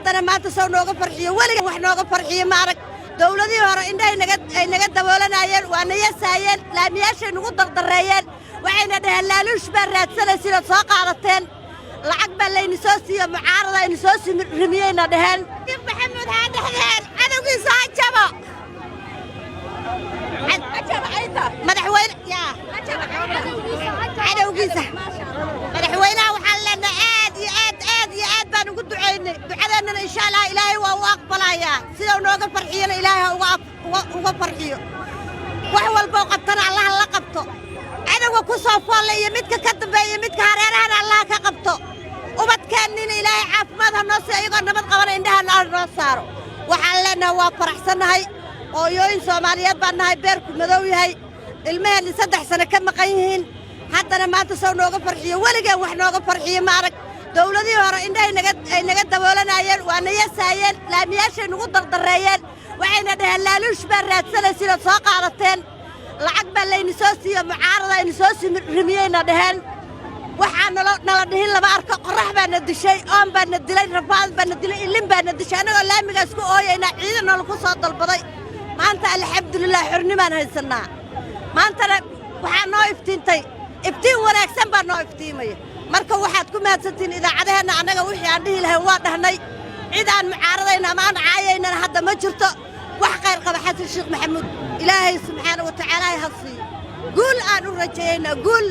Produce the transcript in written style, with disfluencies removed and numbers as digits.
haddana maanta soo nooga farxiyo weliga wax nooga farxiyo maarag dawladii hore indhahay naga daboolanayeen waana yasaayeen laamiyaashay nagu dardareeyeen waxayna dhaheen laaluush baa raadsanaysiin soo qaadateen lacag baa layni soo siiyo mucaarada aynu soo rimiyeyna dhaheen maxamuud haa dhahdeen cadowgiisa ha jabo madaxweyne yaa cadowgiisa madaxweynaha waxaan leenahay aad iyo aad baan ugu ducaynay ducadeennana insha allah ilaahay waa u aqbalayaa sida nooga farxiyana ilaahay uga farxiyo wax walba oo qabtana allah la qabto cadowga ku soo foolle iyo midka ka dambeeya midka hareerahana allah ka qabto ubadkeennina ilaahay caafimaad ha noo siiyo iyagoo nabad qabana indhahana noo saaro waxaan leenahay waa faraxsannahay hooyooyin soomaaliyeed baan nahay beerku madow yahay ilmaheenni 3 sano ka maqan yihiin haddana maanta soo nooga farxiyo weligeen wax nooga farxiyo maarag dawladii hore indhahay naga daboolanayeen waana yasaayeen laamiyaashay nagu dardareeyeen waxayna dhaheen laaluush baa raadsanaysiin soo qaadateen lacag baa layni soo siiyo mucaarada aynu soo rimiyeyna dhaheen waxaa nala dhihin lama arko qorrax baana dishay oon baana dilay rafaad baana dilay ilin baana dishay annagoo laamigaas ku ooyayna ciidan nala ku soo dalbaday maanta alxamdulilah xurnimaan haysanaa maantana waxaa noo iftiintay iftiin wanaagsan baa noo iftiimaya marka waxaad ku mahadsantiin idaacadaheenna annaga wixii aan dhihi lahayn waa dhahnay cid aan mucaaradayna ama aan caayaynana hadda ma jirto wax khayr qaba xasan sheekh maxamuud ilaahay subxaana wa tacaala ha siiyo guul aan u rajaynaa guul